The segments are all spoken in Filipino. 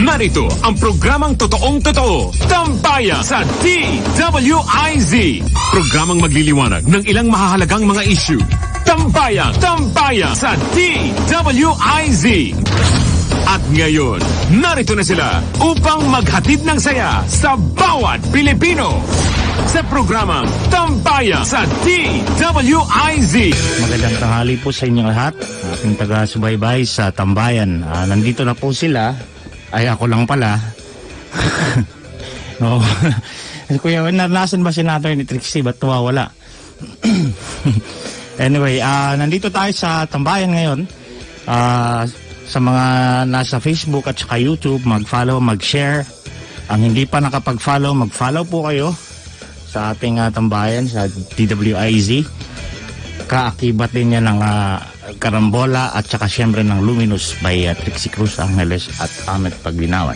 Narito ang programang totoong-totoo, Tambayan sa DWIZ. Programang magliliwanag ng ilang mahahalagang mga issue. Tambayan sa DWIZ. At ngayon, narito na sila upang maghatid ng saya sa bawat Pilipino. Sa programang Tambayan sa DWIZ. Magandang tanghali po sa inyong lahat. Aking taga-subaybay sa Tambayan. Nandito na po sila. Ay, ako lang pala. No. Kuya, nasan ba si Senator ni Trixie? Ba't nawawala? Anyway, nandito tayo sa Tambayan ngayon. Sa mga nasa Facebook at saka YouTube, mag-follow, mag-share. Ang hindi pa nakapag-follow, mag-follow po kayo sa ating Tambayan, sa DWIZ. Kaakibat din niya ng Karambola at saka siyempre ng Luminous by Trixie Cruz Angeles at Ahmed Paglinawan.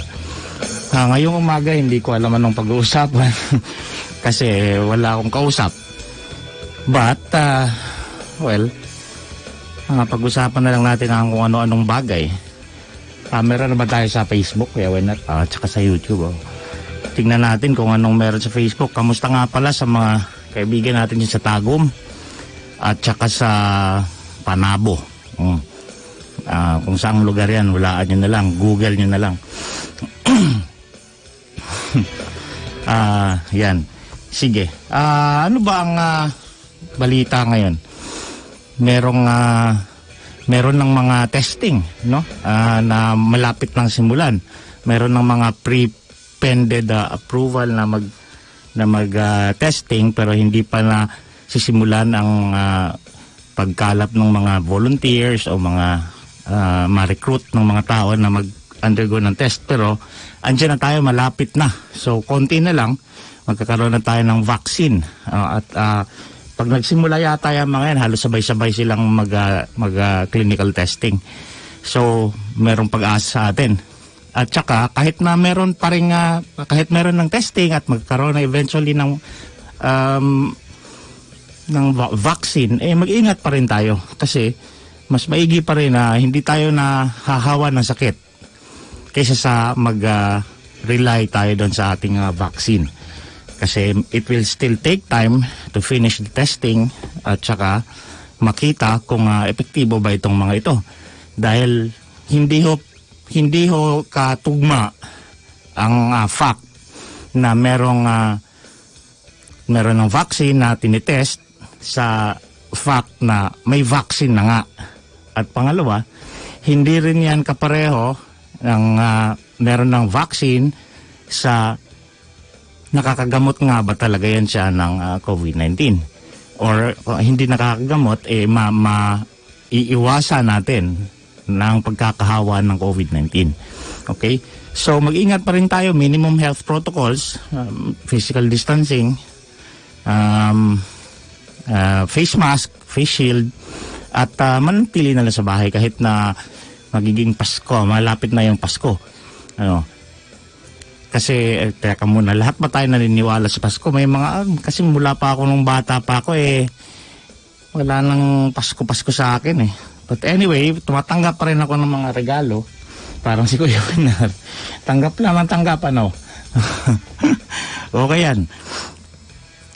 Ngayong umaga hindi ko alam anong pag-uusapan kasi wala akong kausap. But, well, pag-usapan na lang natin ang kung ano-anong bagay. Meron na ba tayo sa Facebook? Kaya why not? At saka sa YouTube. Tingnan natin kung anong meron sa Facebook. Kamusta nga pala sa mga kaibigan natin dyan sa Tagum at saka sa Panabo. Kung saang lugar yan, walaan nyo na lang, Google nyo na lang. Yan. Sige. Ano ba ang balita ngayon? Meron ng mga testing, no? Na malapit nang simulan. Meron ng mga pre-pended approval na mag-testing pero hindi pa na sisimulan ang pagkalap ng mga volunteers o mga ma-recruit ng mga tao na mag-undergo ng test. Pero andyan na tayo, malapit na. So, konti na lang, magkakaroon na tayo ng vaccine. Pag nagsimula yata yung mga yan, halos sabay-sabay silang mag-clinical testing. So, merong pag-asa sa atin. At saka, kahit na meron pa rin, kahit meron ng testing at magkaroon na eventually ng vaccine, mag-ingat pa rin tayo. Kasi, mas maigi pa rin na hindi tayo nahahawa ng sakit kaysa sa mag-rely tayo doon sa ating vaccine. Kasi it will still take time to finish the testing at saka makita kung epektibo ba itong mga ito. Dahil hindi ho katugma ang fact na merong ng vaccine na tinitest sa fact na may vaccine na nga. At pangalawa, hindi rin yan kapareho ng meron ng vaccine sa nakakagamot nga ba talaga yan siya ng COVID-19 or hindi nakakagamot, iiwasan natin ng pagkakahawa ng COVID-19. Okay? So mag-ingat pa rin tayo, minimum health protocols, physical distancing, face mask, face shield, at manatili na lang sa bahay kahit na magiging Pasko, malapit na yung Pasko. Kasi, teka muna, lahat ba tayo naniniwala sa Pasko? May mga, kasi mula pa ako nung bata pa ako wala nang Pasko sa akin But anyway, tumatanggap pa rin ako ng mga regalo. Parang si Kuya Winar. Tanggap naman, Okay yan.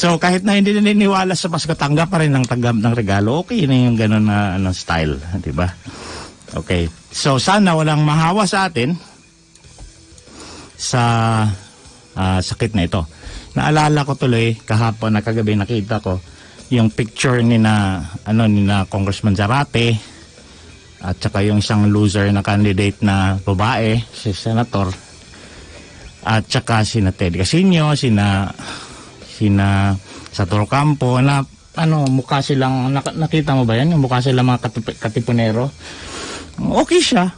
So, kahit na hindi naniniwala sa Pasko, tanggap pa rin ng regalo. Okay na yung gano'n na style, di ba? Okay. So, sana walang mahawa sa atin sa sakit na ito. Naalala ko tuloy kahapon na kagabi nakita ko yung picture ni na Congressman Zarate at saka yung isang loser na candidate na babae, si Senator, at saka sina Ted Casino, sina Saturo Campo na mukha silang nakita mo ba yan? Yung mukha silang mga katipunero. Okay siya.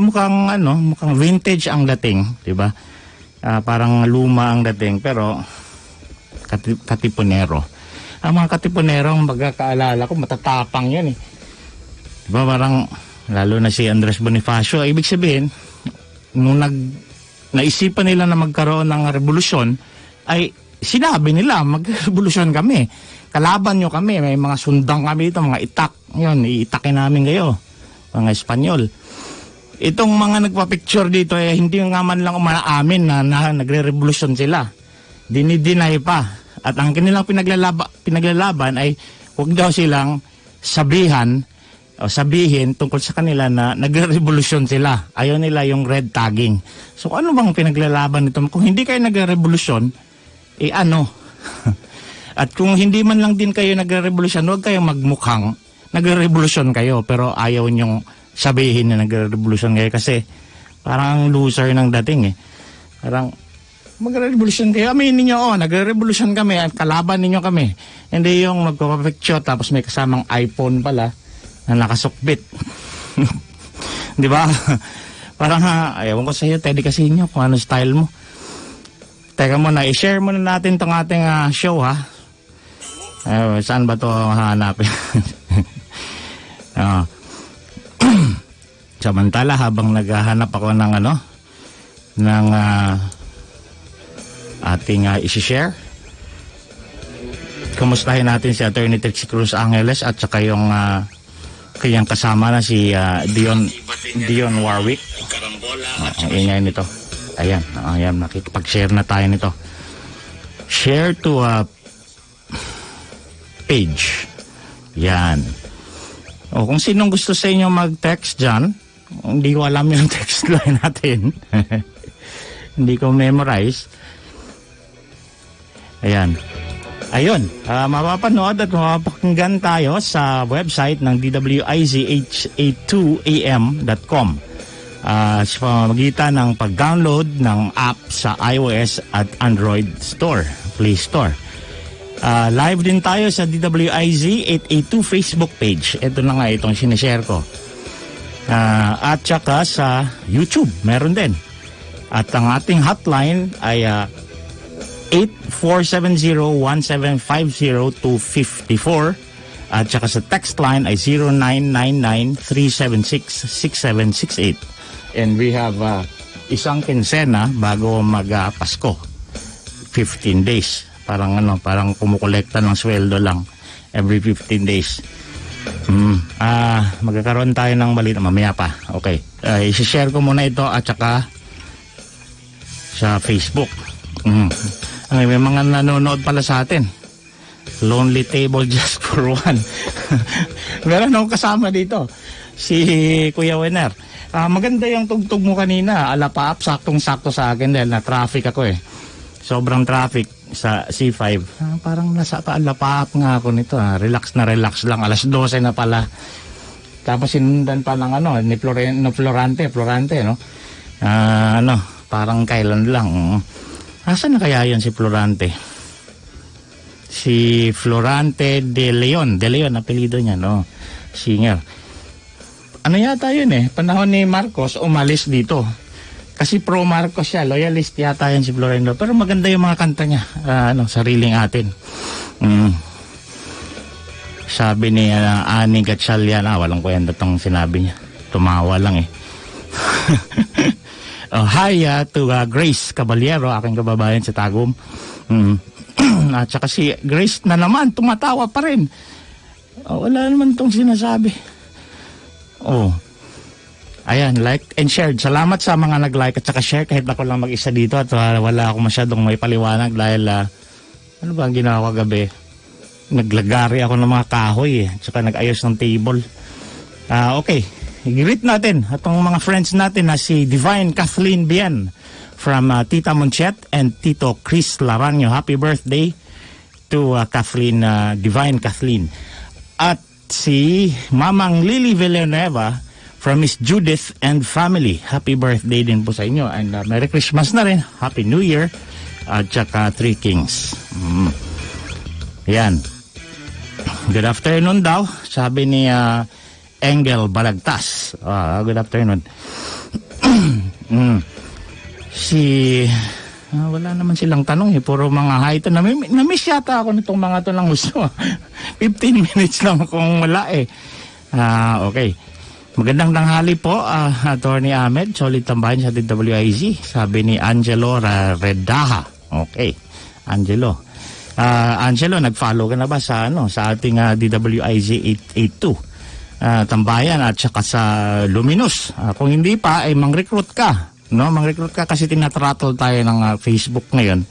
Mukhang vintage ang dating, 'di ba? Parang luma ang dating pero katipunero. Ang mga katipunero, ang magkakaalala ko, matatapang 'yan 'Di ba? Parang lalo na si Andres Bonifacio, ibig sabihin nung naisipan nila na magkaroon ng revolusyon ay sinabi nila magrevolusyon kami. Kalaban nyo kami, may mga sundang kami dito, mga itak. 'Yon, iitakin namin kayo. Mga Espanyol. itong mga nagpa-picture dito hindi nga man lang umaamin na nagre-revolusyon sila. Dinideny pa. At ang kanilang pinaglalaban ay huwag daw silang sabihin tungkol sa kanila na nagre-revolusyon sila. Ayaw nila yung red tagging. So ano bang pinaglalaban nito? Kung hindi kayo nagre-revolusyon, ano? At kung hindi man lang din kayo nagre-revolusyon, huwag kayong magmukhang nagre-revolusyon kayo, pero ayaw nyong sabihin na nagre-revolusyon kayo kasi parang loser ng dating Parang magre-revolusyon kayo. Aminin niyo, nagre-revolusyon kami at kalaban ninyo kami. Hindi yung magpapapicture tapos may kasamang iPhone pala na nakasukbit. Di ba? Parang ayaw ko sa iyo, Teddy Casino, kung ano style mo. Teka muna, i-share muna natin tong ating show ha. Saan ba to hanapin? Samantala habang naghahanap ako ng ating isi-share, kumustahin natin si Attorney Trixie Cruz Angeles at saka yung kanyang kasama na si Dion Warwick. Ang ingay nito. Ayan, nakikipag-share na tayo nito. Share to page. Yan. Kung sinong gusto sa inyo mag-text dyan, hindi ko alam yung text line natin. Hindi ko memorize. Ayan. Ayun, mapapanood at mapapakinggan tayo sa website ng dwizh82am.com sa pamamagitan ng pag-download ng app sa iOS at Android Store, Play Store. Live din tayo sa DWIZ 882 Facebook page. Ito na nga itong sinishare ko. At saka sa YouTube, meron din. At ang ating hotline ay 8470-1750-254 at saka sa text line ay 0999-376-6768. And we have isang kinsena bago mag-Pasko, 15 days. Parang kumukolekta ng sweldo lang every 15 days. Magkakaroon tayo ng balita mamaya pa. Okay, i-share ko muna ito at saka sa Facebook. May mga nanonood pala sa atin. Lonely table just for one. Meron akong kasama dito, si Kuya Wenner. Maganda yung tugtog mo kanina. Alapaap, saktong-sakto sa akin dahil na-traffic ako Sobrang traffic sa C5. Parang nasa alapaap nga ako nito. Relax na relax lang. Alas 12 na pala. Tapos sinundan pa ng ni Florante, no? Parang kailan lang. Asan na kaya yan si Florante? Si Florante de Leon. De Leon, apelido niya, no? Singer. Ano yata yun Panahon ni Marcos, umalis dito. Kasi pro Marcos siya. Loyalist yata yan si Florento. Pero maganda yung mga kanta niya. Sariling atin. Sabi ni Ani Gatchalian, walang kwenta tong sinabi niya. Tumawa lang hi to Grace Caballero, aking kababayan sa Tagum. At saka si Grace na naman, tumatawa pa rin. Wala naman itong sinasabi. Ayan, like and shared. Salamat sa mga nag-like at saka share kahit ako lang mag-isa dito at wala ako masyadong may paliwanag dahil ano ba ang ginawa gabi? Naglagari ako ng mga kahoy at saka nag-ayos ng table. Okay. I-greet natin atong mga friends natin na si Divine Kathleen Bien from Tita Monchet and Tito Chris Laranyo. Happy birthday to Divine Kathleen. At si Mamang Lily Villanueva from Miss Judith and family. Happy birthday din po sa inyo. And Merry Christmas na rin. Happy New Year. At saka Three Kings. Yan. Good afternoon daw. Sabi ni Engel Balagtas. Good afternoon. Wala naman silang tanong puro mga hi to. Namiss yata ako nitong mga to lang gusto. 15 minutes lang kung wala okay. Magandang tanghali po, Attorney Ahmed, solid tambayan sa DWIZ. Sabi ni Angelo Redaha. Okay, Angelo. Angelo, nag-follow ka na ba sa ating DWIZ 882? Tambayan at saka sa Luminous. Kung hindi pa, ay mang-recruit ka. No? Mang-recruit ka kasi tinatrattle tayo ng Facebook ngayon.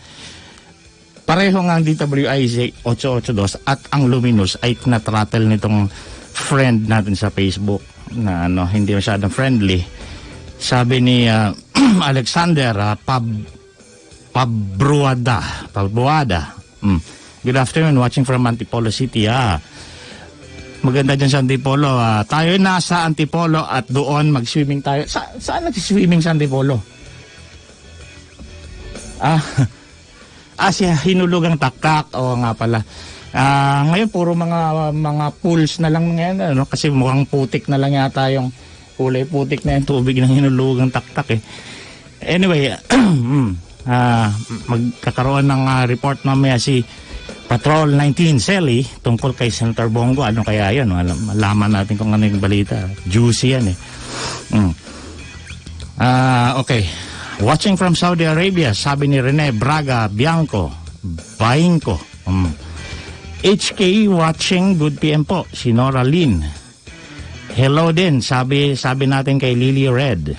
Pareho nga ang DWIZ 882 at ang Luminous ay tinatrattle nitong friend natin sa Facebook na hindi masyadong friendly. Sabi ni Alexander Pabruada. Good afternoon, watching from Antipolo City. Maganda dyan sa Antipolo. Tayo nasa Antipolo at doon mag-swimming tayo. Saan nag-swimming sa Antipolo? Siya hinulugang taktak. Oo nga pala. Ngayon puro mga pools na lang ngayon, kasi mukhang putik na lang yata yung kulay putik na yung tubig ng hinulugang taktak eh. Anyway, magkakaroon ng report mamaya si Patrol 19 Selly tungkol kay Senator Bongo. Ano kaya yun? Malaman natin kung ano yung balita. Juicy yan eh. Okay. Watching from Saudi Arabia, sabi ni Rene Braga Bianco, Bainco. HK watching, good PM po. Si Nora Lynn. Hello din, sabi natin kay Lily Red.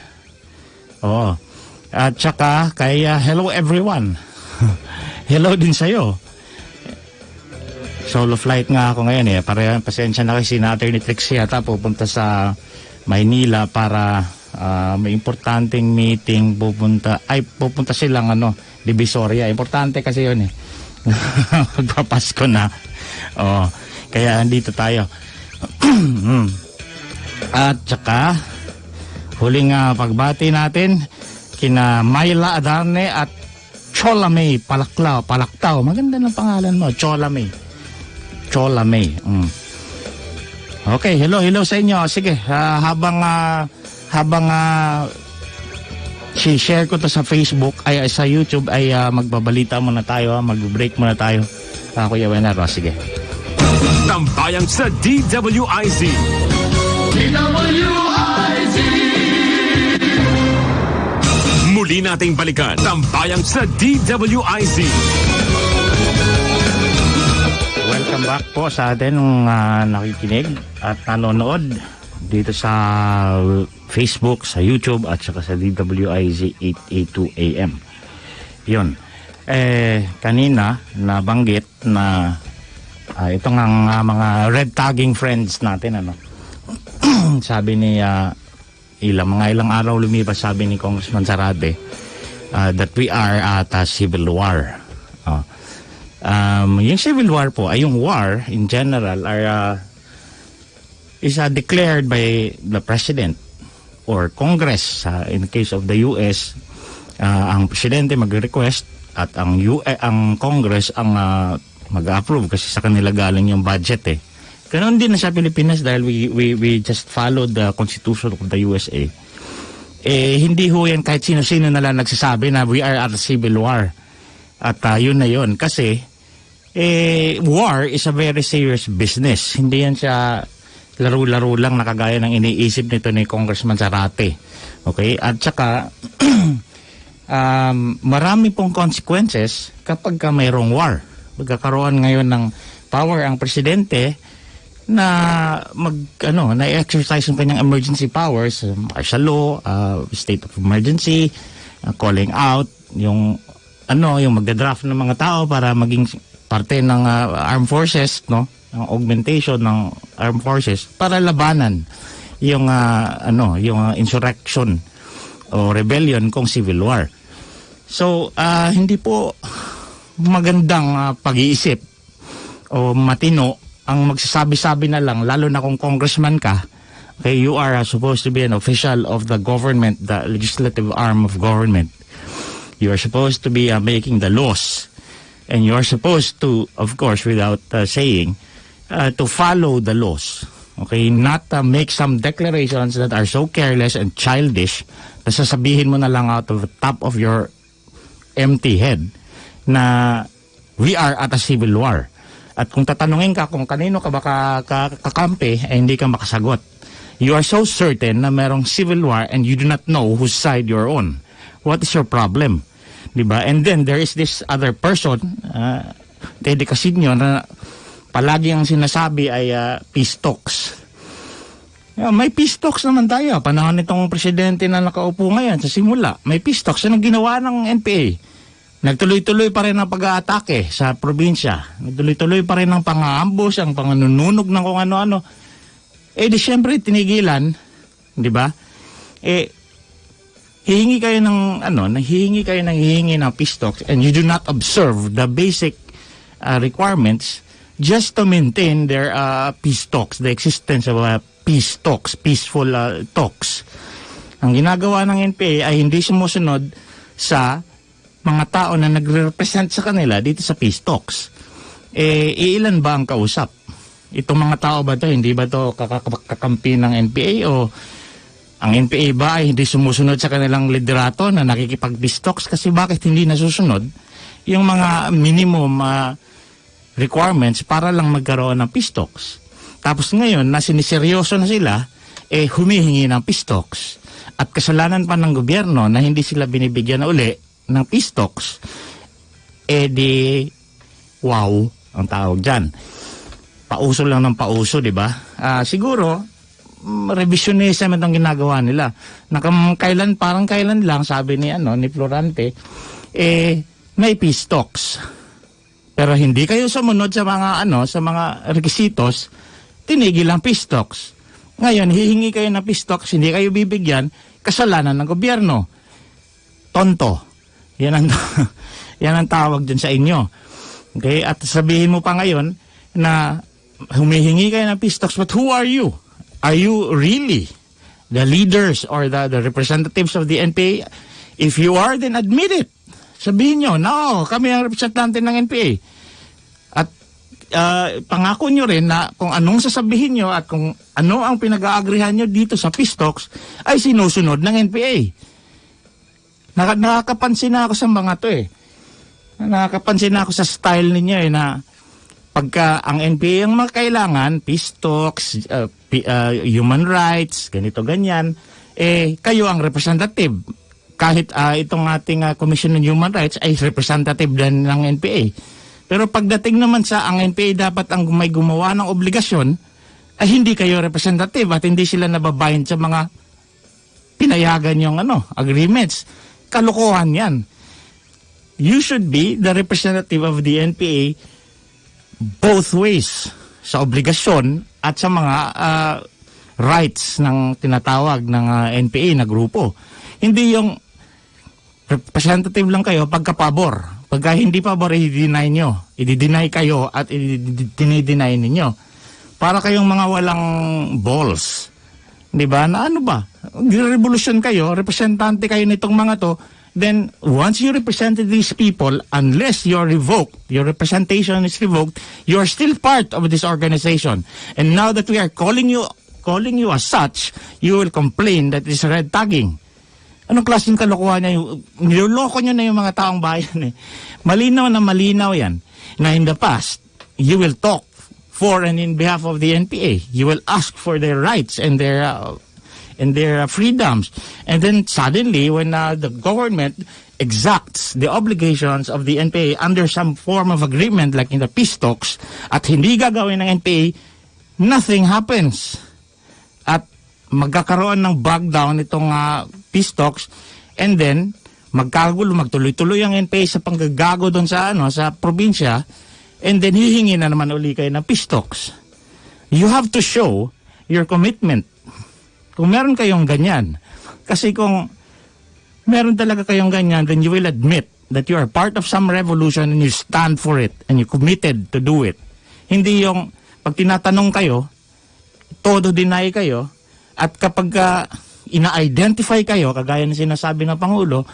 At saka kay hello everyone. Hello din sa'yo. Solo flight nga ako ngayon eh. Pasensya na kasi na Attorney Trix yata pupunta sa Maynila para may importanteng meeting. Pupunta silang Divisoria. Importante kasi yun eh. Magpapasko na. Kaya andito tayo. At saka huling pagbati natin kina Myla Adarne at Cholamay Palaktaw. Maganda ng pangalan mo, Cholamay. Okay, hello sa inyo. Sige, habang share ko to sa Facebook ay sa YouTube ay magbabalita muna tayo, mag-break muna tayo. Kuya Wenaro, sige. Tambayang sa DWIZ. Muli nating balikan. Tambayang sa DWIZ. Welcome back po sa atin ng nakikinig at nanonood dito sa Facebook, sa YouTube at saka sa DWIZ 882 AM. Yun. Kanina nabanggit na ito nga mga red tagging friends natin sabi ni ilang araw lumipas, sabi ni Congressman Zarate that we are at a civil war. Yung civil war po ay yung war in general is declared by the president or Congress. In the case of the US, ang presidente mag-request at ang Congress ang mag-approve kasi sa kanila galing yung budget eh. Ganon din na sa Pilipinas dahil we just followed the Constitution of the USA. Hindi ho yan kahit sino-sino na lang nagsasabi na we are at a civil war. At yun na yun. Kasi war is a very serious business. Hindi yan siya laro-laro lang na kagaya ng iniisip nito ni Congressman Zarate. Okay? At saka marami pong consequences kapag mayroong war. Magkakaroon ngayon ng power ang presidente na na-exercise ng kanyang emergency powers, martial law, state of emergency, calling out yung magda-draft ng mga tao para maging parte ng armed forces, ng augmentation ng armed forces para labanan yung insurrection o rebellion kung civil war. So hindi po magandang pag-iisip o matino ang magsasabi-sabi na lang, lalo na kung congressman ka. Okay, you are supposed to be an official of the government, the legislative arm of government. You are supposed to be making the laws, and you are supposed to, of course, without saying, to follow the laws. Okay, not make some declarations that are so careless and childish na sasabihin mo na lang out of the top of your empty head na we are at a civil war. At kung tatanungin ka kung kanino ka ba kakampi, hindi ka makasagot. You are so certain na merong civil war and you do not know whose side you're on. What is your problem? Diba? And then there is this other person, Teddy Casinio, na palagi ang sinasabi ay peace talks. May peace talks naman tayo. Panahon nitong presidente na nakaupo ngayon sa simula. May peace talks na ginawa ng NPA. Nagtuloy-tuloy pa rin ang pag-aatake sa probinsya. Nagtuloy-tuloy pa rin ang pang-aambus, ang panganununog ng kung ano-ano. Di syempre tinigilan, di ba? Hihingi kayo ng peace talks and you do not observe the basic requirements just to maintain their peace talks, the existence of peace talks, peaceful talks. Ang ginagawa ng NPA ay hindi sumusunod sa mga tao na nagre-represent sa kanila dito sa peace talks. Ilan ba ang kausap? Itong mga tao ba to? Hindi ba to kakampi ng NPA o ang NPA ba ay hindi sumusunod sa kanilang liderato na nakikipag-peace talks? Kasi bakit hindi nasusunod yung mga minimum requirements para lang magkaroon ng peace talks? Tapos ngayon, na siniseryoso na sila, humihingi ng peace talks. At kasalanan pa ng gobyerno na hindi sila binibigyan uli ng peace talks, wow, ang tawag dyan. Pauso lang ng pauso, di ba? Siguro, revisionism itong ginagawa nila. Parang kailan lang, sabi ni Florante, may peace talks. Pero hindi kayo sumunod sa mga requisitos, tinigil ang peace talks. Ngayon, hihingi kayo ng peace talks, hindi kayo bibigyan, kasalanan ng gobyerno. Tonto. Yan ang tawag dun sa inyo. Okay? At sabihin mo pa ngayon na humihingi kayo ng peace talks, but who are you? Are you really the leaders or the representatives of the NPA? If you are, then admit it. Sabihin nyo, no, kami ang representante ng NPA. At pangako nyo rin na kung anong sasabihin nyo at kung ano ang pinag-aagrihan nyo dito sa peace talks ay sinusunod ng NPA. Nakakapansin na ako sa mga to Nakakapansin na ako sa style ninyo na pagka ang NPA ang mga kailangan, peace talks, human rights, ganito ganyan, kayo ang representative. Kahit itong ating Commission on Human Rights ay representative din ng NPA. Pero pagdating naman sa ang NPA dapat ang may gumawa ng obligasyon, ay hindi kayo representative at hindi sila nababind sa mga pinayagan yung agreements. Kalokohan yan. You should be the representative of the NPA both ways, sa obligasyon at sa mga rights ng tinatawag ng NPA na grupo. Hindi yung representative lang kayo pagka-pabor. Pagka hindi pabor, i-deny nyo. I-deny kayo at i-deny ninyo. Para kayong mga walang balls. Diba? Na ano ba? Revolution kayo, representante kayo nitong mga to, then once you represented these people, unless you're revoked, your representation is revoked, you're still part of this organization. And now that we are calling you as such, you will complain that it's red tagging. Anong klaseng kalokohan niya? Niloloko nyo na yung mga taong bayan. Malinaw na malinaw yan. Na in the past, you will talk for and in behalf of the NPA. You will ask for their rights and their freedoms. And then suddenly, when the government exacts the obligations of the NPA under some form of agreement like in the peace talks, at hindi gagawin ng NPA, nothing happens. At magkakaroon ng backdown itong peace talks, and then magtuloy-tuloy ang NPA sa panggagago doon sa sa probinsya, and then hihingi na naman uli kayo ng peace talks. You have to show your commitment. Kung meron kayong ganyan, kasi kung meron talaga kayong ganyan, then you will admit that you are part of some revolution and you stand for it and you committed to do it. Hindi yung pag tinatanong kayo, todo deny kayo, at kapag ina-identify kayo, kagaya ng sinasabi ng Pangulo,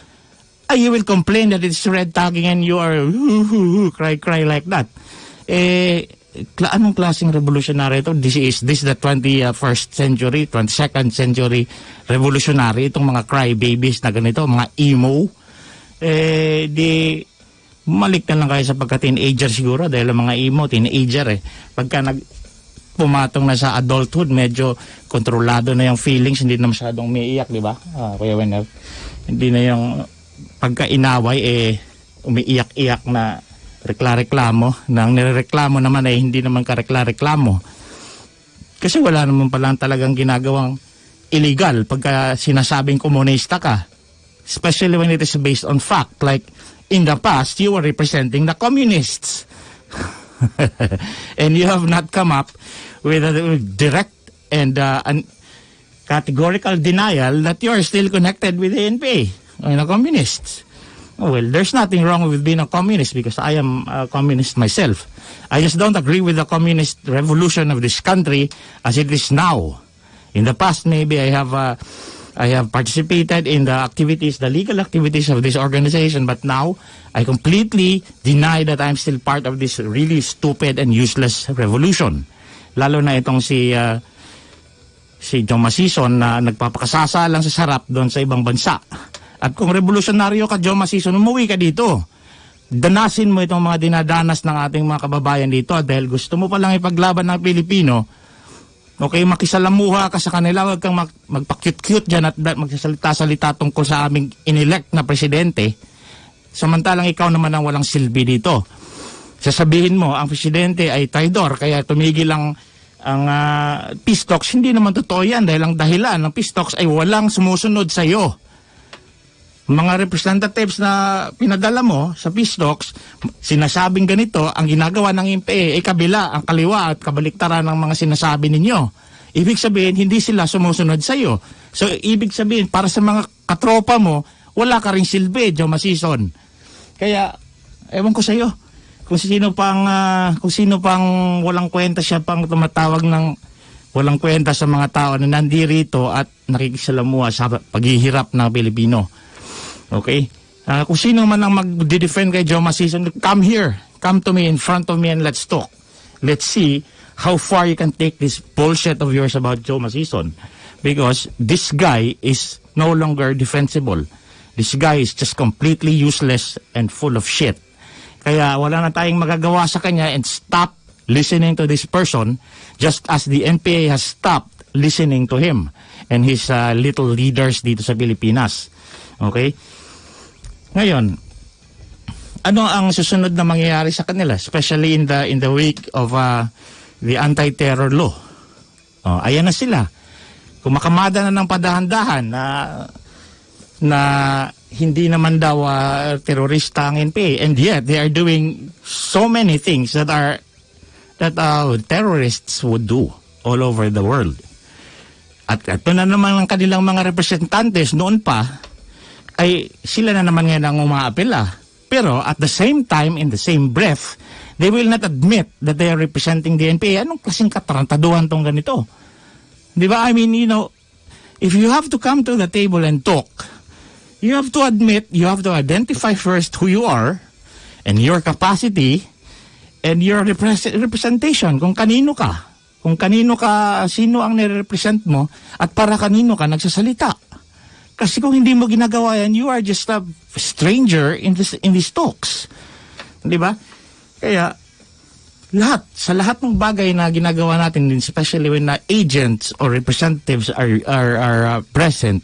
you will complain that it's red tagging and you are cry like that. Anong klaseng revolutionary ito? This is the 21st century, 22nd century revolutionary, itong mga cry babies na ganito, mga emo. Malik na lang kayo sa pagka-teenager siguro, dahil ang mga emo, teenager Pagka pumatong na sa adulthood, medyo kontrolado na yung feelings, hindi na masyadong umiiyak, di ba? Kuya Wenel, hindi na yung pagka-inaway, umiiyak-iyak na reklamo. Nang nirereklamo naman ay hindi naman ka reklamo. Kasi wala naman palang talagang ginagawang illegal pagka sinasabing komunista ka. Especially when it is based on fact. Like, in the past, you were representing the communists. And you have not come up with a direct and categorical denial that you are still connected with the NPA and the communists. Well, there's nothing wrong with being a communist because I am a communist myself. I just don't agree with the communist revolution of this country as it is now. In the past, maybe I have participated in the activities, the legal activities of this organization, but now I completely deny that I'm still part of this really stupid and useless revolution. Lalo na itong si John Masison na nagpapakasasa lang sa sarap doon sa ibang bansa. At kung revolusyonaryo ka, John Masison, umuwi ka dito. Danasin mo itong mga dinadanas ng ating mga kababayan dito dahil gusto mo palang ipaglaban ng Pilipino. Okay, makisalamuha ka sa kanila, huwag kang magpa-cute-cute dyan at magsasalita-salita tungkol sa aming inelect na presidente. Samantalang ikaw naman ang walang silbi dito. Sasabihin mo, ang presidente ay traidor, kaya tumigil ang peace talks. Hindi naman totoo yan dahil ang dahilan ng peace talks ay walang sumusunod sa iyo. Mga representatives na pinadala mo sa peace talks, sinasabing ganito, ang ginagawa ng NPA ay kabila, ang kaliwa at kabaliktaran ng mga sinasabi ninyo. Ibig sabihin, hindi sila sumusunod sa iyo. So, ibig sabihin, para sa mga katropa mo, wala ka ring silbi, Joe Masison. Kaya, ewan ko sa iyo, kung sino pang walang kwenta siya pang tumatawag ng walang kwenta sa mga tao na nandirito at nakikisalamuha sa paghihirap ng Pilipino. Okay? Kung sino man ang mag-defend kay Joe Masison, come here. Come to me, in front of me, and let's talk. Let's see how far you can take this bullshit of yours about Joe Masison. Because this guy is no longer defensible. This guy is just completely useless and full of shit. Kaya wala na tayong magagawa sa kanya and stop listening to this person just as the NPA has stopped listening to him and his little leaders dito sa Pilipinas. Okay? Ngayon, ano ang susunod na mangyayari sa kanila, especially in the wake of the anti-terror law? Ayan na sila. Kumakamada na ng padahan-dahan na hindi naman daw terorista ang NPA, and yet they are doing so many things that terrorists would do all over the world. At ito na naman ang kanilang mga representantes noon pa ay sila na naman ngayon ang umaapela. Pero at the same time, in the same breath, they will not admit that they are representing the NPA. Anong klaseng katarantaduhan tong ganito? Di ba? I mean, if you have to come to the table and talk, you have to admit, you have to identify first who you are and your capacity and your representation, kung kanino ka. Kung kanino ka, sino ang nire-represent mo at para kanino ka nagsasalita. Kasi kung hindi mo ginagawa yan, you are just a stranger in these talks. Di ba? Kaya, sa lahat ng bagay na ginagawa natin, especially when agents or representatives are present,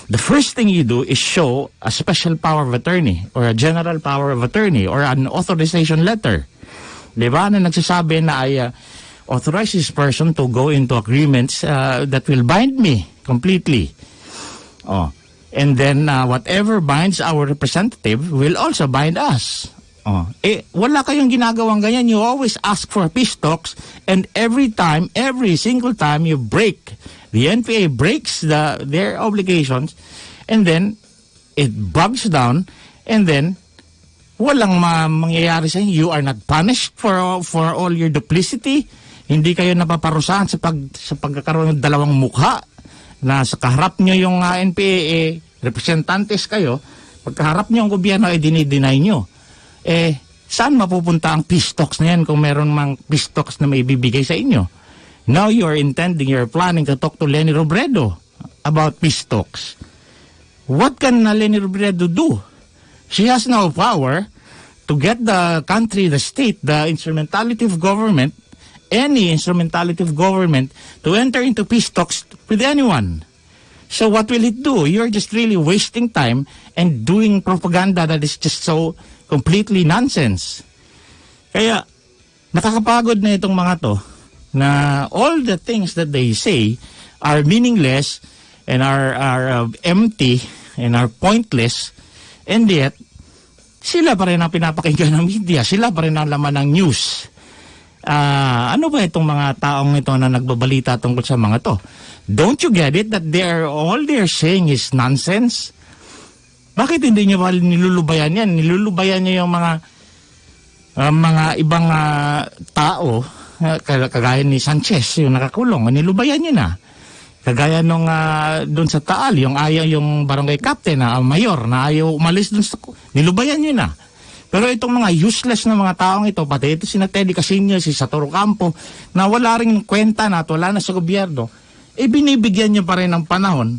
the first thing you do is show a special power of attorney or a general power of attorney or an authorization letter. Di ba? Na nagsasabi na I authorize this person to go into agreements that will bind me completely. And then whatever binds our representative will also bind us. Wala kayong ginagawang ganyan. You always ask for peace talks, and every single time you break, the NPA breaks their obligations, and then it bogs down, and then walang mangyayari sa inyo. You are not punished for all your duplicity. Hindi kayo napaparusahan sa pagkakaroon ng dalawang mukha na sa kaharap nyo yung NPA, representantes kayo, pagkaharap nyo ang gobyerno ay dinideny nyo. Saan mapupunta ang peace talks na yan kung meron mang peace talks na may bibigay sa inyo? Now you're planning to talk to Leni Robredo about peace talks. What can Leni Robredo do? She has no power to get the country, the state, the instrumentality of government, any instrumentality of government to enter into peace talks with anyone. So what will it do? You're just really wasting time and doing propaganda that is just so completely nonsense. Kaya nakakapagod na itong mga to. na all the things that they say are meaningless and are empty and are pointless, and yet sila pa rin ang pinapakinggan ng media, sila pa rin ang laman ng news. Ano ba itong mga taong ito na nagbabalita tungkol sa mga to? Don't you get it that all they're saying is nonsense? Bakit hindi nyo ba nilulubayan yan? Nilulubayan nyo yung mga ibang tao, kagaya ni Sanchez, yung nakakulong, nilubayan nyo na. Kagaya nung doon sa Taal, yung barangay captain na mayor na ayaw umalis doon sa... Nilubayan nyo na. Pero itong mga useless na mga taong ito, pati ito si Teddy Casino, si Saturo Campo, na wala rin kwenta na at wala na sa gobyerno, binibigyan nyo pa rin ng panahon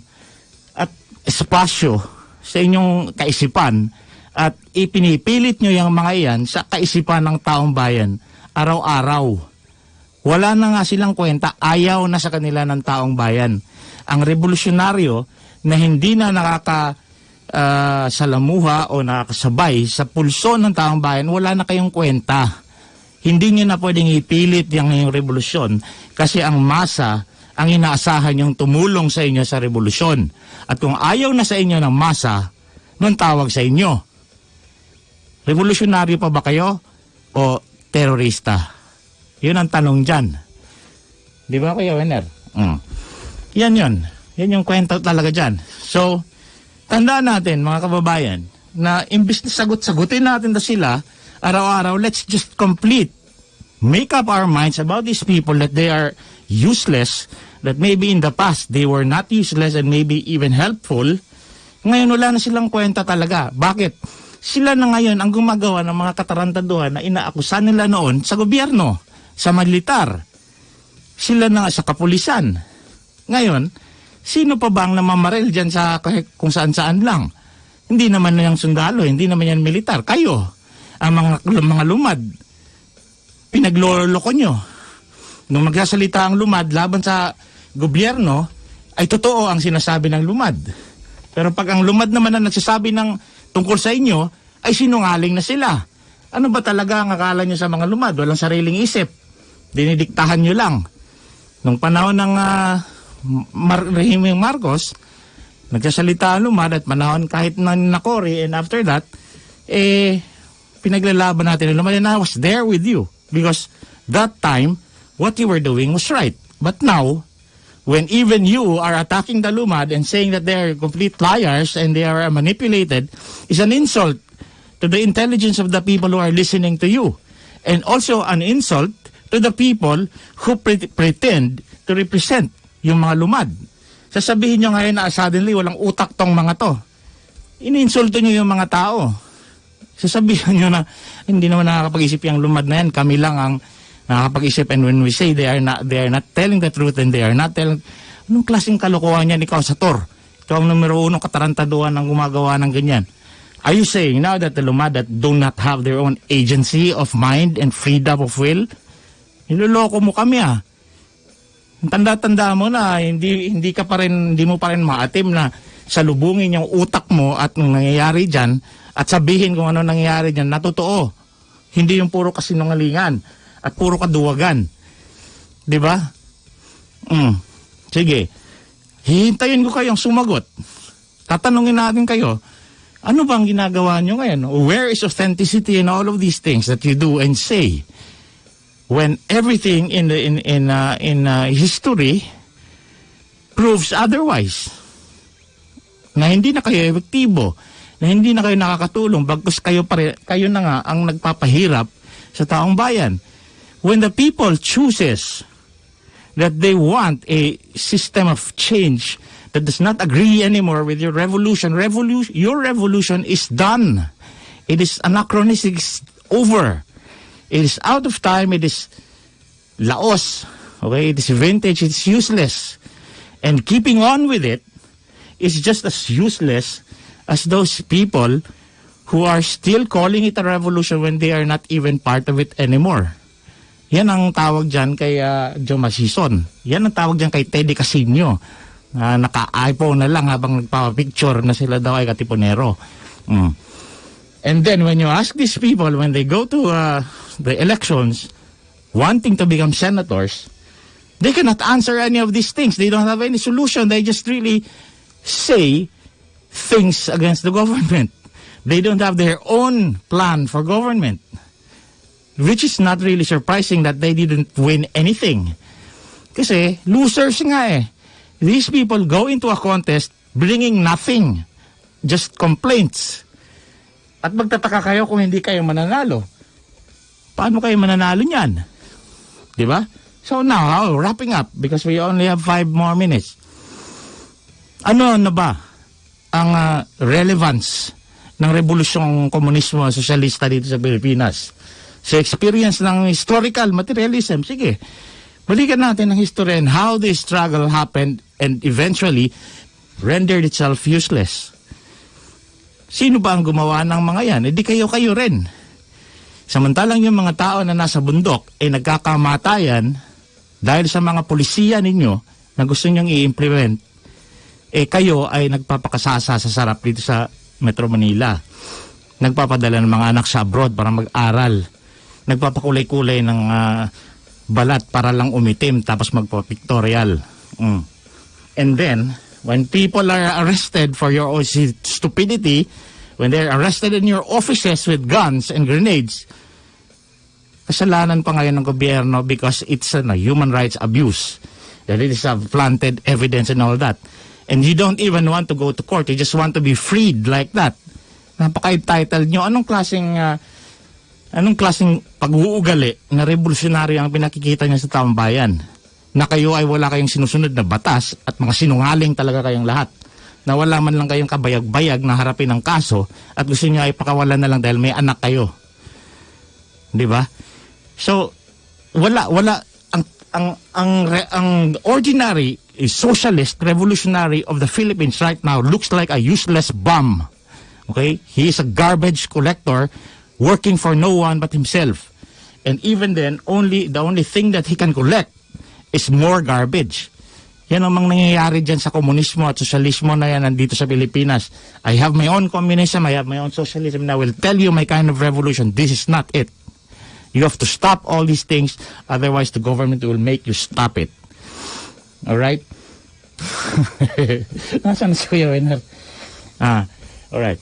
at espasyo sa inyong kaisipan at ipinipilit nyo yung mga iyan sa kaisipan ng taong bayan araw-araw. Wala na nga silang kwenta, ayaw na sa kanila ng taong bayan. Ang revolusyonaryo na hindi na salamuha o nakakasabay sa pulso ng taong bayan, wala na kayong kwenta. Hindi nyo na pwedeng ipilit yung revolusyon kasi ang masa ang inaasahan yung tumulong sa inyo sa revolusyon. At kung ayaw na sa inyo ng masa, nung tawag sa inyo, revolusyonaryo pa ba kayo o terorista? Yun ang tanong dyan. Di ba Kuya Wenner? Yan yun. Yan yung kwento talaga dyan. So, tandaan natin mga kababayan na imbis na sagutin natin na sila araw-araw, let's just make up our minds about these people that they are useless, that maybe in the past they were not useless and maybe even helpful. Ngayon wala na silang kwenta talaga. Bakit? Sila na ngayon ang gumagawa ng mga katarantaduhan na inaakusan nila noon sa gobyerno, sa militar. Sila na sa kapulisan. Ngayon, sino pa ba ang namamaril dyan sa kung saan-saan lang? Hindi naman yung sundalo, hindi naman yan militar. Kayo, ang mga lumad, pinagloloko nyo. Nung magsasalita ang lumad laban sa gobyerno, ay totoo ang sinasabi ng lumad. Pero pag ang lumad naman na nagsasabi ng tungkol sa inyo, ay sinungaling na sila. Ano ba talaga ang akala nyo sa mga lumad? Walang sariling isip. Dinidiktahan nyo lang. Nung panahon ng Rehimeng Marcos, nagsasalita ang lumad at panahon kahit na Nakori, and after that, pinaglalaban natin ang lumad, and I was there with you. Because that time, what you were doing was right. But now, when even you are attacking the lumad and saying that they are complete liars and they are manipulated, is an insult to the intelligence of the people who are listening to you. And also an insult to the people who pretend to represent yung mga lumad. Sasabihin nyo ngayon na suddenly walang utak tong mga to. Iniinsulto nyo yung mga tao. Sasabihin nyo na hindi naman nakakapag-isip yung lumad na yan. Kami lang ang nakakapag-isip, and when we say they are not telling the truth and they are not telling, anong klaseng kalokohan yan ikaw sa Tor? Ikaw ang numero 1 katarantaduhan ng gumagawa ng ganyan. Are you saying now that the lumad that do not have their own agency of mind and freedom of will? Niloloko mo kami Tanda-tanda mo na hindi mo pa rin maatim na salubungin yung utak mo at nung nangyayari dyan at sabihin kung ano nangyayari dyan na totoo. Hindi yung puro kasinungalingan at puro kaduwagan. Di ba? Sige. Hihintayin ko kayong sumagot. Tatanungin natin kayo, ano bang ginagawa nyo ngayon? Where is authenticity in all of these things that you do and say? When everything in history proves otherwise. Na hindi na kayo epektibo, na hindi na kayo nakakatulong, bagkus kayo na nga ang nagpapahirap sa taong bayan. When the people chooses that they want a system of change that does not agree anymore with your revolution, your revolution is done. It is anachronistic, it's over. It is out of time, it is laos, okay? It is vintage, it's useless. And keeping on with it is just as useless as those people who are still calling it a revolution when they are not even part of it anymore. Yan ang tawag dyan kay Joe Masison. Yan ang tawag dyan kay Teddy Casino. Naka-iPhone na lang habang nagpapapicture na sila daw ay katipunero. And then when you ask these people, when they go to the elections, wanting to become senators, They cannot answer any of these things. They don't have any solution. They just really say things against the government. They don't have their own plan for government, which is not really surprising that they didn't win anything. Kasi losers nga eh. These people go into a contest bringing nothing, just complaints. At magtataka kayo kung hindi kayo mananalo. Paano kayo mananalo niyan? Di ba? So now, wrapping up, because we only have 5 more minutes. Ano na ba ang relevance ng revolusyong komunismo sosyalista dito sa Pilipinas? Sa experience ng historical materialism, sige, balikan natin ang history and how the struggle happened and eventually rendered itself useless. Sino ba ang gumawa ng mga yan? Di kayo rin. Samantalang yung mga tao na nasa bundok ay nagkakamatayan dahil sa mga polisiya ninyo na gusto nyong i-implement, kayo ay nagpapakasasa sa sarap dito sa Metro Manila. Nagpapadala ng mga anak sa abroad para mag-aral. Nagpapakulay-kulay ng balat para lang umitim tapos magpa-pictorial. And then, when people are arrested for your stupidity, when they're arrested in your offices with guns and grenades, kasalanan pa ngayon ng gobyerno because it's a human rights abuse. That it is planted evidence and all that. And you don't even want to go to court. You just want to be freed like that. Napaka-entitled nyo. Anong klaseng pag-uugali na revolusyonaryo ang pinakikita niya sa Tambayan? Na kayo ay wala kayong sinusunod na batas at mga sinungaling talaga kayong lahat. Na wala man lang kayong kabayag-bayag na harapin ng kaso at gusto niyo ay pakawalan na lang dahil may anak kayo. Di ba? So, wala ang ordinary socialist revolutionary of the Philippines right now looks like a useless bum. Okay? He is a garbage collector working for no one but himself. And even then, the only thing that he can collect is more garbage. Yan ang nangyayari dyan sa komunismo at sosyalismo na yan nandito sa Pilipinas. I have my own communism, I have my own socialism, and I will tell you my kind of revolution. This is not it. You have to stop all these things, otherwise the government will make you stop it. Alright? Nasaan si Kuya Wenner? Alright.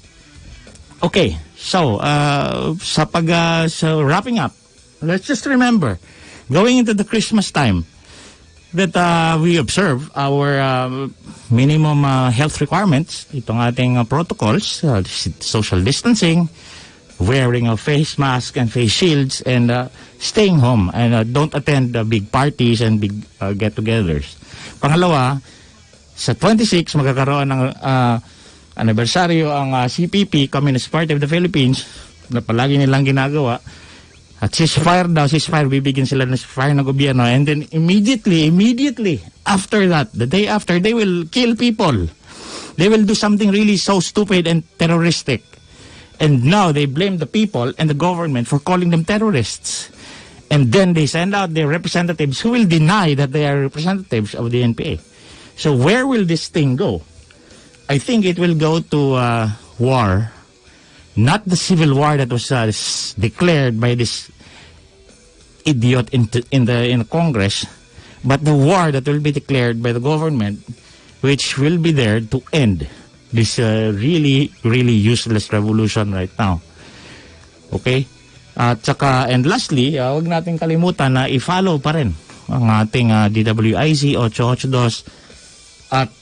Okay, so, so wrapping up, let's just remember, going into the Christmas time, that we observe our minimum health requirements, itong ating protocols, social distancing, wearing a face mask and face shields, and staying home, and don't attend big parties and big get-togethers. Pangalawa, sa 26 magkakaroon ng anibersaryo ang CPP, Communist Party of the Philippines, na palagi nilang ginagawa. At ceasefire daw, bibigyan sila ng ceasefire ng gobyerno, and then immediately, after that, the day after, they will kill people. They will do something really so stupid and terroristic. And now they blame the people and the government for calling them terrorists. And then they send out their representatives who will deny that they are representatives of the NPA. So where will this thing go? I think it will go to war. Not the civil war that was declared by this idiot in the Congress, but the war that will be declared by the government, which will be there to end this really useless revolution right now. Okay? At saka, and lastly, huwag natin kalimutan na i-follow pa rin ang ating DWIC 882 at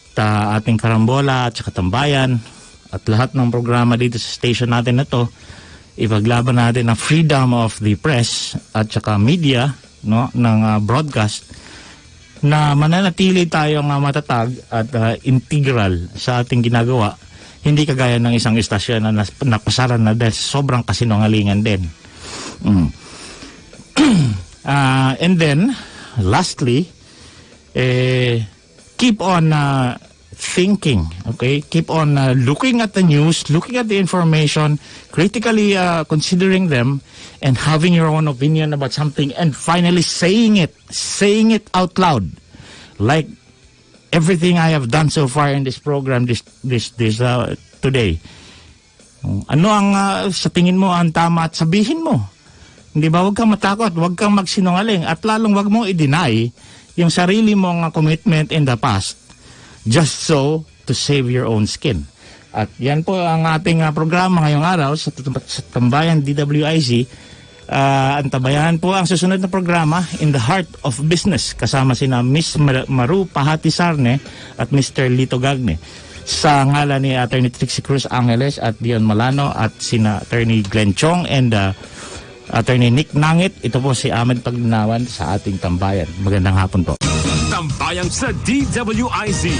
ating Karambola at saka Tambayan at lahat ng programa dito sa station natin na to. Ipaglaban natin ang freedom of the press at saka media, no, ng broadcast, na mananatili tayong matatag at integral sa ating ginagawa, hindi kagaya ng isang istasyon na napasaran na dahil sobrang kasinungalingan din. And then, lastly, keep on thinking, okay? Keep on looking at the news, looking at the information, critically considering them, and having your own opinion about something, and finally saying it out loud, like everything I have done so far in this program this today. Ano ang sa tingin mo ang tama at sabihin mo? Hindi ba? Huwag kang matakot, huwag kang magsinungaling, at lalong huwag mong i-deny yung sarili mong commitment in the past just so to save your own skin. At yan po ang ating programa ngayong araw sa Tambayan DWIC. Ang Tambayan po ang susunod na programa, In the Heart of Business, kasama sina Miss Maru Pahati Sarne at Mr. Lito Gagne. Sa ngalan ni Attorney Trixie Cruz Angeles at Dion Malano at sina Attorney Glenn Chong and Attorney Nick Nangit, ito po si Ahmed Paglinawan sa ating Tambayan. Magandang hapon po. Tambayan sa DWIC.